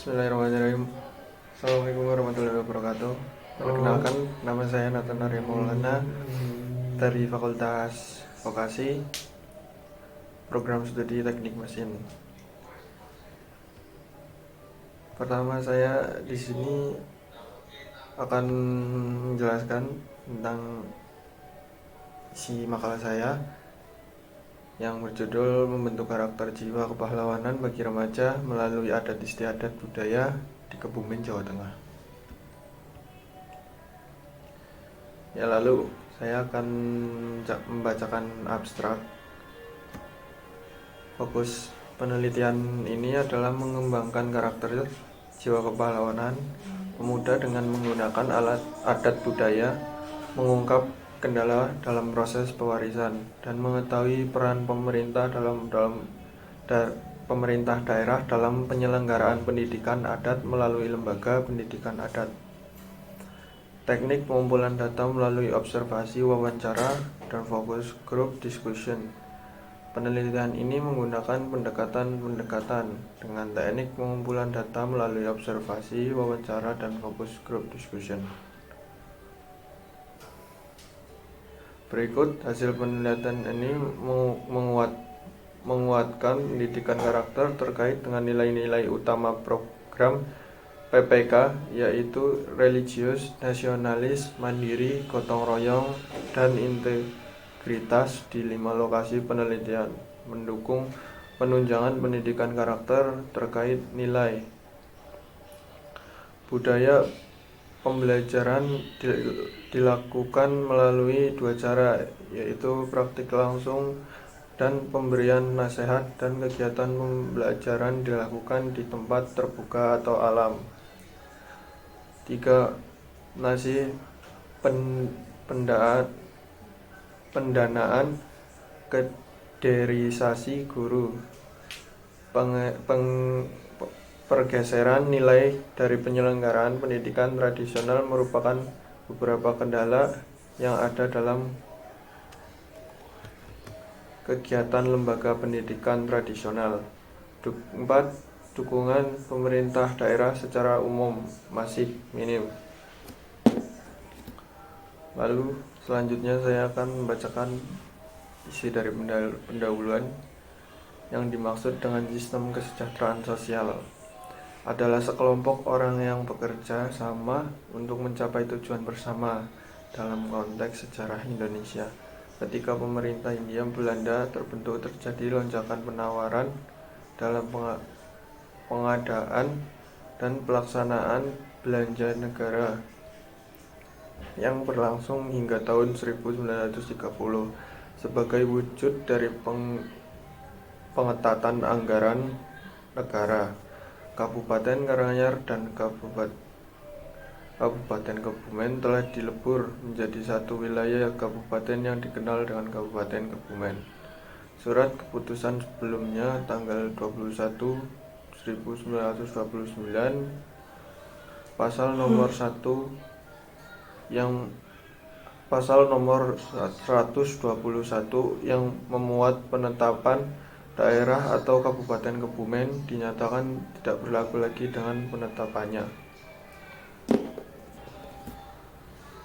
Bismillahirrahmanirrahim. Assalamualaikum warahmatullahi wabarakatuh. Perkenalkan, nama saya Nathan Arya Maulana dari Fakultas Vokasi, Program Studi Teknik Mesin. Pertama, saya di sini akan menjelaskan tentang isi makalah saya yang berjudul Membentuk Karakter Jiwa Kepahlawanan bagi Remaja melalui Adat Istiadat Budaya di Kebumen, Jawa Tengah. Lalu saya akan membacakan abstrak. Fokus penelitian ini adalah mengembangkan karakter jiwa kepahlawanan pemuda dengan menggunakan alat adat budaya, mengungkap kendala dalam proses pewarisan, dan mengetahui peran pemerintah pemerintah daerah dalam penyelenggaraan pendidikan adat melalui lembaga pendidikan adat. Teknik pengumpulan data melalui observasi, wawancara, dan fokus group discussion. Penelitian ini menggunakan pendekatan dengan teknik pengumpulan data melalui observasi, wawancara, dan fokus group discussion. Berikut hasil penelitian ini menguatkan pendidikan karakter terkait dengan nilai-nilai utama program PPK, yaitu religius, nasionalis, mandiri, gotong royong, dan integritas di 5 lokasi penelitian, mendukung penunjangan pendidikan karakter terkait nilai budaya. Pembelajaran dilakukan melalui 2 cara, yaitu praktik langsung dan pemberian nasihat, dan kegiatan pembelajaran dilakukan di tempat terbuka atau alam. 3. Pendanaan kaderisasi guru. Pergeseran nilai dari penyelenggaraan pendidikan tradisional merupakan beberapa kendala yang ada dalam kegiatan lembaga pendidikan tradisional. 4. Dukungan pemerintah daerah secara umum masih minim. Lalu selanjutnya saya akan membacakan isi dari pendahuluan. Yang dimaksud dengan sistem kesejahteraan sosial adalah sekelompok orang yang bekerja sama untuk mencapai tujuan bersama. Dalam konteks sejarah Indonesia, ketika pemerintah Hindia Belanda terbentuk, terjadi lonjakan penawaran dalam pengadaan dan pelaksanaan belanja negara yang berlangsung hingga tahun 1930 sebagai wujud dari pengetatan anggaran negara. Kabupaten Karanganyar dan Kabupaten Kebumen telah dilebur menjadi satu wilayah kabupaten yang dikenal dengan Kabupaten Kebumen. Surat keputusan sebelumnya tanggal 21 1929 pasal nomor 1 121 yang memuat penetapan daerah atau Kabupaten Kebumen dinyatakan tidak berlaku lagi dengan penetapannya.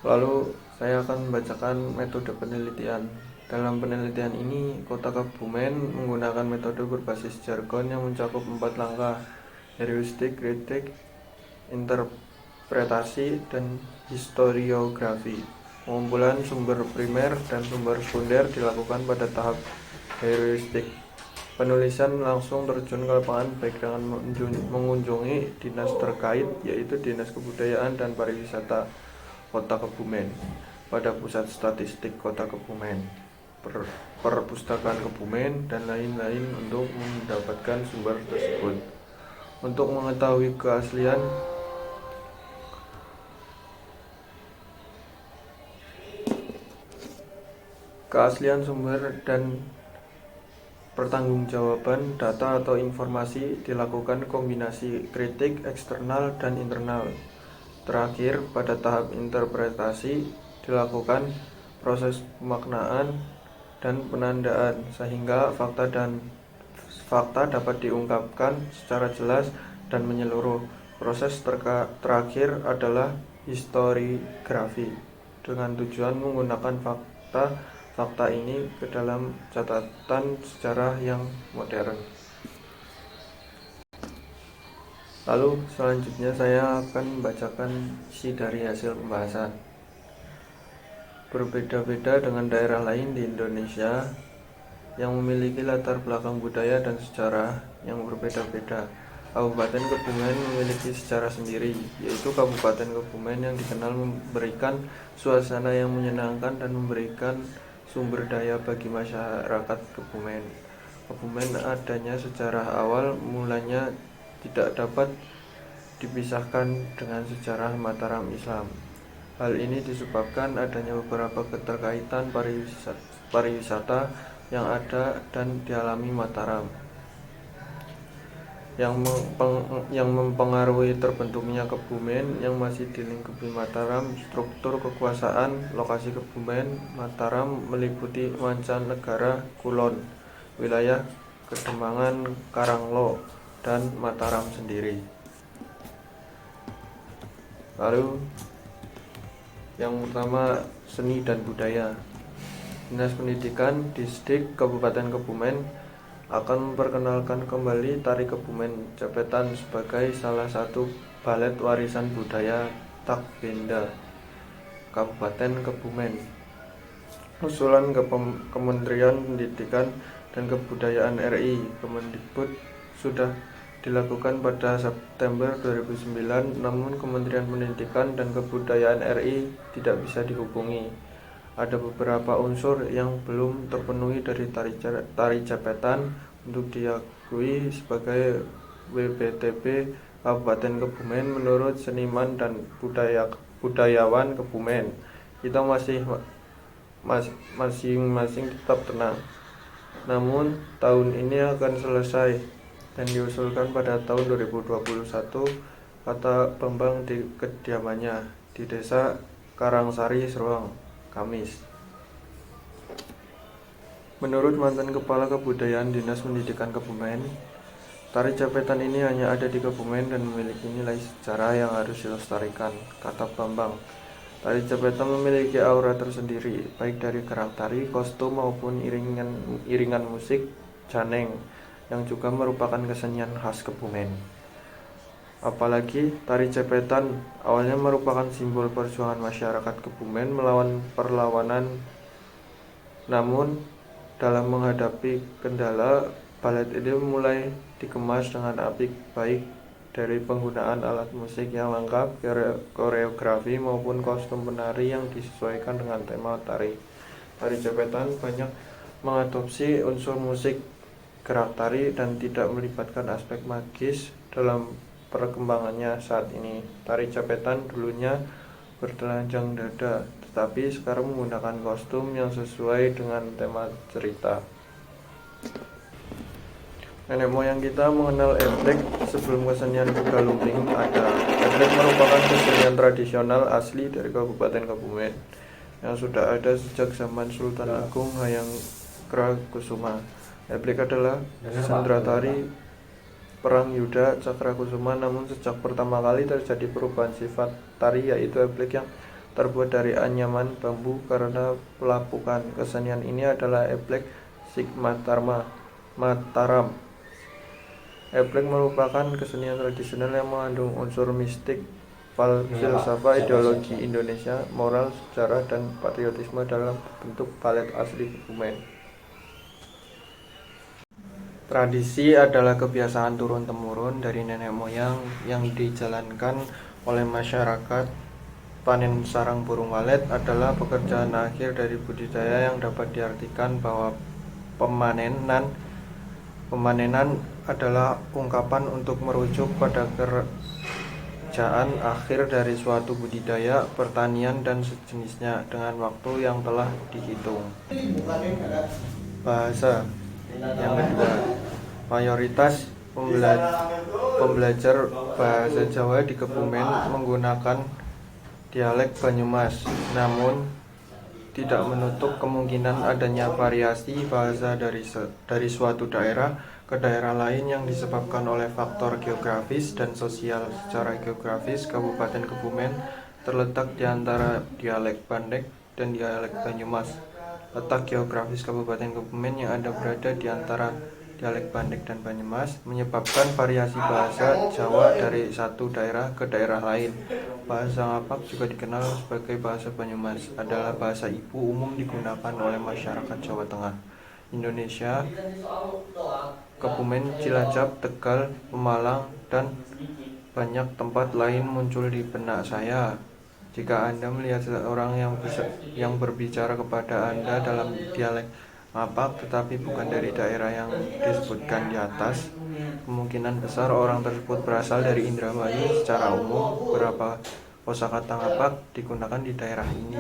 Lalu saya akan membacakan metode penelitian. Dalam penelitian ini, Kota Kebumen menggunakan metode berbasis jargon yang mencakup 4 langkah: heuristik, kritik, interpretasi, dan historiografi. Pengumpulan sumber primer dan sumber sekunder dilakukan pada tahap heuristik. Penulisan langsung terjun ke lapangan baik dengan mengunjungi dinas terkait, yaitu Dinas Kebudayaan dan Pariwisata Kota Kebumen, pada Pusat Statistik Kota Kebumen, Perpustakaan Kebumen, dan lain-lain untuk mendapatkan sumber tersebut. Untuk mengetahui keaslian sumber dan pertanggungjawaban data atau informasi, dilakukan kombinasi kritik eksternal dan internal. Terakhir, pada tahap interpretasi, dilakukan proses pemaknaan dan penandaan sehingga fakta dapat diungkapkan secara jelas dan menyeluruh. Proses terakhir adalah historiografi, dengan tujuan menggunakan fakta ini ke dalam catatan sejarah yang modern. Lalu selanjutnya saya akan membacakan isi dari hasil pembahasan. Berbeda-beda dengan daerah lain di Indonesia yang memiliki latar belakang budaya dan sejarah yang berbeda-beda, Kabupaten Kebumen memiliki sejarah sendiri, yaitu Kabupaten Kebumen yang dikenal memberikan suasana yang menyenangkan dan memberikan sumber daya bagi masyarakat Kebumen. Kebumen adanya sejarah awal mulanya tidak dapat dipisahkan dengan sejarah Mataram Islam. Hal ini disebabkan adanya beberapa keterkaitan pariwisata yang ada dan dialami Mataram, yang mempengaruhi terbentuknya Kebumen yang masih dilingkupi Mataram. Struktur kekuasaan lokasi Kebumen Mataram meliputi mancanegara Kulon, wilayah Kedemangan, Karanglo, dan Mataram sendiri. Lalu yang pertama, seni dan budaya. Dinas Pendidikan Distrik Kabupaten Kebumen akan memperkenalkan kembali tari Kebumen Cepetan sebagai salah satu balet warisan budaya Takbenda Kabupaten Kebumen. Usulan Kementerian Pendidikan dan Kebudayaan RI Kemendikbud sudah dilakukan pada September 2009, namun Kementerian Pendidikan dan Kebudayaan RI tidak bisa dihubungi. Ada beberapa unsur yang belum terpenuhi dari tari Cepetan untuk diakui sebagai WPTB Kabupaten Kebumen. Menurut seniman dan budayawan Kebumen, kita masing-masing tetap tenang. Namun tahun ini akan selesai dan diusulkan pada tahun 2021, kata Bambang di kediamannya di Desa Karangsari, Seruang, Kamis. Menurut mantan Kepala Kebudayaan Dinas Pendidikan Kebumen, tari Cepetan ini hanya ada di Kebumen dan memiliki nilai sejarah yang harus dilestarikan, kata Bambang. Tari Cepetan memiliki aura tersendiri, baik dari gerak tari, kostum maupun iringan musik caneng, yang juga merupakan kesenian khas Kebumen. Apalagi tari Cepetan awalnya merupakan simbol perjuangan masyarakat Kebumen melawan perlawanan. Namun dalam menghadapi kendala, balet ini mulai dikemas dengan apik, baik dari penggunaan alat musik yang lengkap, koreografi maupun kostum penari yang disesuaikan dengan tema tari. Tari Cepetan banyak mengadopsi unsur musik, gerak tari, dan tidak melibatkan aspek magis dalam perkembangannya saat ini. Tari Cepetan dulunya bertelanjang dada, tetapi sekarang menggunakan kostum yang sesuai dengan tema cerita. Nenek moyang kita mengenal eblek sebelum kesenian kuda lumping ada. Eblek merupakan kesenian tradisional asli dari Kabupaten Kebumen yang sudah ada sejak zaman Sultan Agung Hayangkrakusuma. Eblek adalah sendratari perang Yuda Cakrakusuma, namun sejak pertama kali terjadi perubahan sifat tari, yaitu eblek yang terbuat dari anyaman bambu karena pelapukan. Kesenian ini adalah eblek Sik Mataram. Eblek merupakan kesenian tradisional yang mengandung unsur mistik, filsafat, ideologi Indonesia, moral, sejarah, dan patriotisme dalam bentuk balet asli Kebumen. Tradisi adalah kebiasaan turun-temurun dari nenek moyang yang dijalankan oleh masyarakat. Panen sarang burung walet adalah pekerjaan akhir dari budidaya yang dapat diartikan bahwa pemanenan adalah ungkapan untuk merujuk pada kerjaan akhir dari suatu budidaya, pertanian, dan sejenisnya dengan waktu yang telah dihitung. Bahasa yang kedua, mayoritas pembelajar bahasa Jawa di Kebumen menggunakan dialek Banyumas, namun tidak menutup kemungkinan adanya variasi bahasa dari suatu daerah ke daerah lain yang disebabkan oleh faktor geografis dan sosial. Secara geografis, Kabupaten Kebumen terletak di antara dialek Bandek dan dialek Banyumas. Letak geografis Kabupaten Kebumen yang ada berada di antara dialek Bandek dan Banyumas menyebabkan variasi bahasa Jawa dari satu daerah ke daerah lain. Bahasa Ngapak juga dikenal sebagai bahasa Banyumas, adalah bahasa ibu umum digunakan oleh masyarakat Jawa Tengah, Indonesia, Kebumen, Cilacap, Tegal, Pemalang, dan banyak tempat lain muncul di benak saya. Jika Anda melihat seseorang yang berbicara kepada Anda dalam dialek Ngapak tetapi bukan dari daerah yang disebutkan di atas, kemungkinan besar orang tersebut berasal dari Indramayu. Secara umum, beberapa kosakata Ngapak digunakan di daerah ini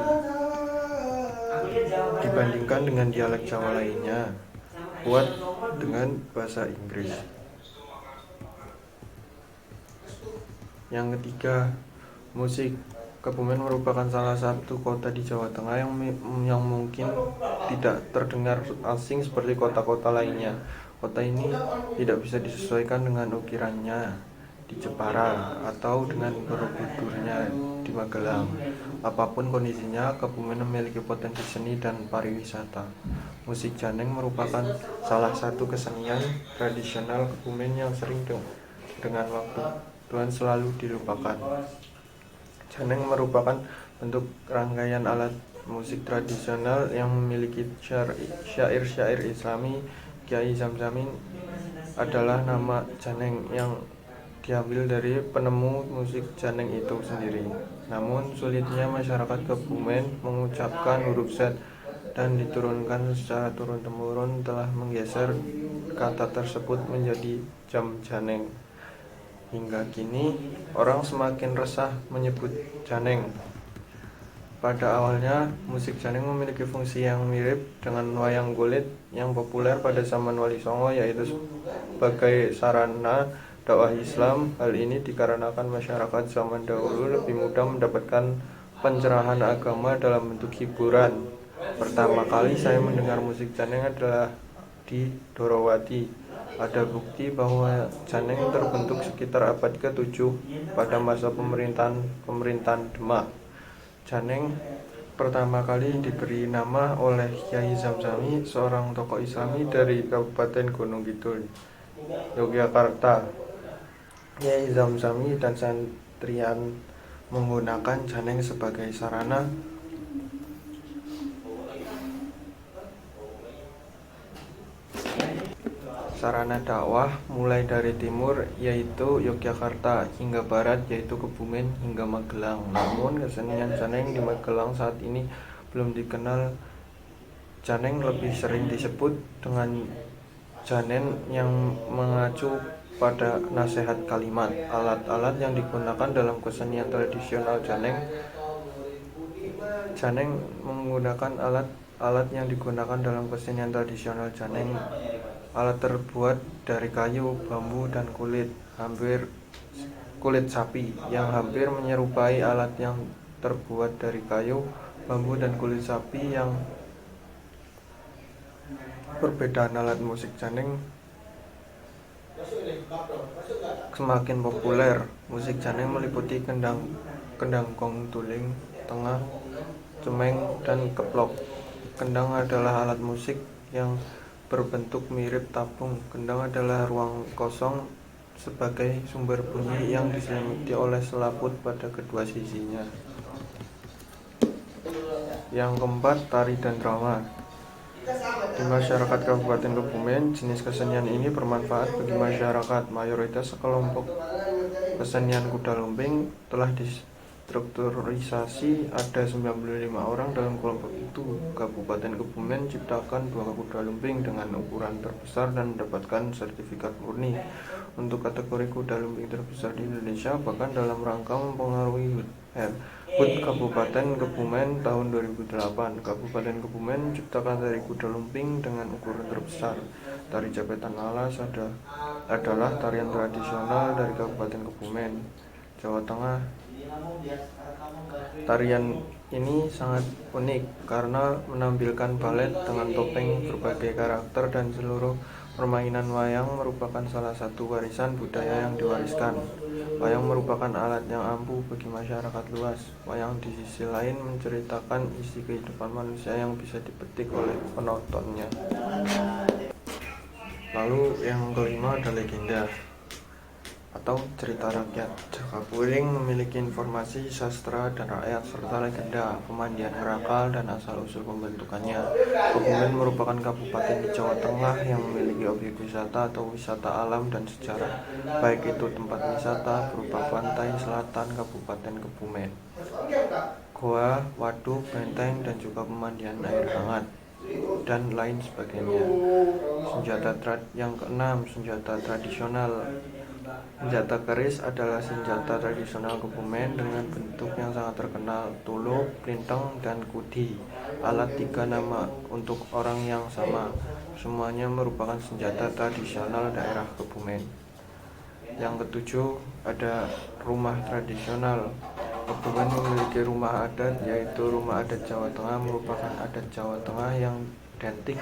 dibandingkan dengan dialek Jawa lainnya. Kuat dengan bahasa Inggris. Yang ketiga, musik. Kebumen merupakan salah satu kota di Jawa Tengah yang mungkin tidak terdengar asing seperti kota-kota lainnya. Kota ini tidak bisa disesuaikan dengan ukirannya di Jepara atau dengan Borobudurnya di Magelang. Apapun kondisinya, Kebumen memiliki potensi seni dan pariwisata. Musik Janeng merupakan salah satu kesenian tradisional Kebumen yang sering dengan waktu Tuhan selalu dilupakan. Janeng merupakan bentuk rangkaian alat musik tradisional yang memiliki syair-syair Islami. Kyai Zamzamin adalah nama Janeng yang diambil dari penemu musik Janeng itu sendiri. Namun sulitnya masyarakat Kebumen mengucapkan huruf Z dan diturunkan secara turun-temurun telah menggeser kata tersebut menjadi jam Janeng. Hingga kini, orang semakin resah menyebut Janeng. Pada awalnya, musik Janeng memiliki fungsi yang mirip dengan wayang kulit yang populer pada zaman Wali Songo, yaitu sebagai sarana dakwah Islam. Hal ini dikarenakan masyarakat zaman dahulu lebih mudah mendapatkan pencerahan agama dalam bentuk hiburan. Pertama kali saya mendengar musik Janeng adalah di Dorowati. Ada bukti bahwa Janeng terbentuk sekitar abad ke-7 pada masa pemerintahan Demak. Janeng pertama kali diberi nama oleh Kyai Zamzami, seorang tokoh Islami dari Kabupaten Gunung Kidul, Yogyakarta. Kyai Zamzami dan santrian menggunakan Janeng sebagai sarana dakwah mulai dari timur yaitu Yogyakarta hingga barat yaitu Kebumen hingga Magelang. Namun kesenian Janeng di Magelang saat ini belum dikenal. Janeng lebih sering disebut dengan Janen yang mengacu pada nasihat kalimat. Alat-alat yang digunakan dalam kesenian tradisional Janeng menggunakan alat yang digunakan dalam kesenian tradisional Janeng. Alat terbuat dari kayu, bambu, dan kulit sapi yang hampir menyerupai alat yang terbuat dari kayu, bambu, dan kulit sapi. Yang perbedaan alat musik Janeng semakin populer. Musik Janeng meliputi kendang gong tuling, tengah, cemeng, dan keplok. Kendang adalah alat musik yang berbentuk mirip tabung. Kendang adalah ruang kosong sebagai sumber bunyi yang diselimuti oleh selaput pada kedua sisinya. Yang keempat, tari dan drama. Di masyarakat Kabupaten Kebumen, jenis kesenian ini bermanfaat bagi masyarakat. Mayoritas sekelompok kesenian kuda lumping telah strukturisasi, ada 95 orang dalam kelompok itu. Kabupaten Kebumen ciptakan 2 kuda lumping dengan ukuran terbesar dan mendapatkan sertifikat murni untuk kategori kuda lumping terbesar di Indonesia, bahkan dalam rangka mempengaruhi HUT Kabupaten Kebumen tahun 2008. Kabupaten Kebumen menciptakan tari kuda lumping dengan ukuran terbesar. Tari Japetan Alas adalah tarian tradisional dari Kabupaten Kebumen, Jawa Tengah. Tarian ini sangat unik karena menampilkan balet dengan topeng berbagai karakter dan seluruh Permainan wayang merupakan salah satu warisan budaya yang diwariskan. Wayang merupakan alat yang ampuh bagi masyarakat luas. Wayang di sisi lain menceritakan isi kehidupan manusia yang bisa dipetik oleh penontonnya. Lalu yang kelima ada legenda atau cerita rakyat. Jakapuring memiliki informasi sastra dan rakyat serta legenda, pemandian Ngrakal dan asal-usul pembentukannya. Kebumen merupakan kabupaten di Jawa Tengah yang memiliki objek wisata atau wisata alam dan sejarah, baik itu tempat wisata berupa pantai selatan Kabupaten Kebumen, goa, waduk, benteng, dan juga pemandian air hangat dan lain sebagainya. Yang keenam, senjata tradisional. Senjata keris adalah senjata tradisional Kebumen dengan bentuk yang sangat terkenal, tuluk, plinteng, dan kudi. Alat tiga nama untuk orang yang sama. Semuanya merupakan senjata tradisional daerah Kebumen. Yang ketujuh ada rumah tradisional. Kebumen memiliki rumah adat, yaitu rumah adat Jawa Tengah merupakan adat Jawa Tengah yang identik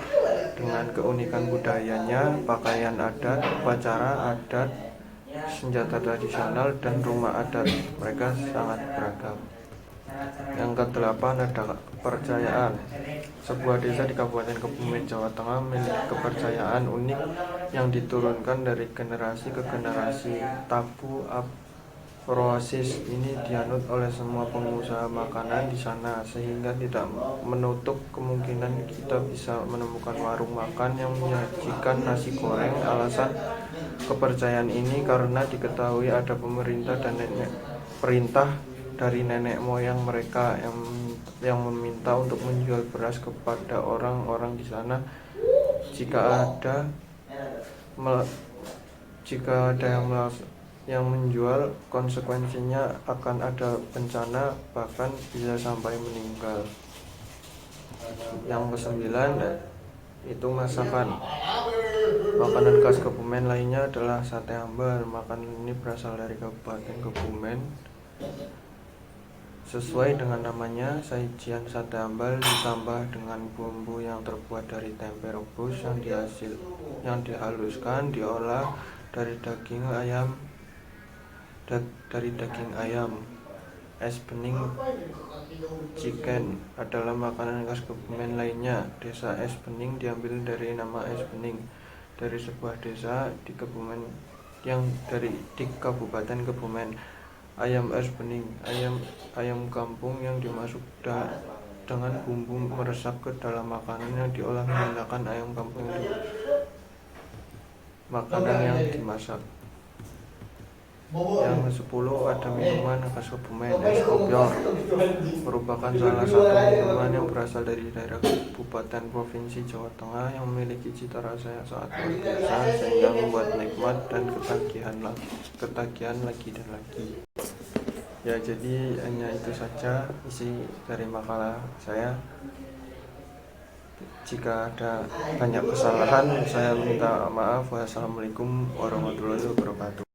dengan keunikan budayanya, pakaian adat, upacara adat, senjata tradisional, dan rumah adat mereka sangat beragam. Yang kedelapan ada kepercayaan. Sebuah desa di Kabupaten Kebumen, Jawa Tengah memiliki kepercayaan unik yang diturunkan dari generasi ke generasi. Tabu Afrosis ini dianut oleh semua pengusaha makanan di sana, sehingga tidak menutup kemungkinan kita bisa menemukan warung makan yang menyajikan nasi goreng. Alasan kepercayaan ini karena diketahui ada perintah dari nenek moyang mereka yang meminta untuk menjual beras kepada orang-orang di sana. Jika ada yang menjual, konsekuensinya akan ada bencana, bahkan bisa sampai meninggal. Yang kesembilan itu masakan. Makanan khas Kebumen lainnya adalah sate ambal. Makanan ini berasal dari Kabupaten Kebumen. Sesuai dengan namanya, sajian sate ambal ditambah dengan bumbu yang terbuat dari tempe rebus yang dihaluskan, diolah dari daging ayam. Es bening chicken adalah makanan khas Kebumen lainnya. Desa Es Bening diambil dari nama Es Bening, dari sebuah desa di Kabupaten Kebumen. Ayam es bening, ayam kampung yang dimasak dengan bumbu meresap ke dalam makanan yang diolah menggunakan ayam kampung makanan yang dimasak. Yang ke-10 ada minuman khas Kebumen. Es kopior merupakan salah satu minuman yang berasal dari daerah Kabupaten Provinsi Jawa Tengah yang memiliki cita rasa yang sangat luar biasa, sehingga membuat nikmat dan ketagihan lagi dan lagi. Ya, jadi hanya itu saja isi dari makalah saya. Jika ada banyak kesalahan, saya minta maaf. Wassalamualaikum warahmatullahi wabarakatuh.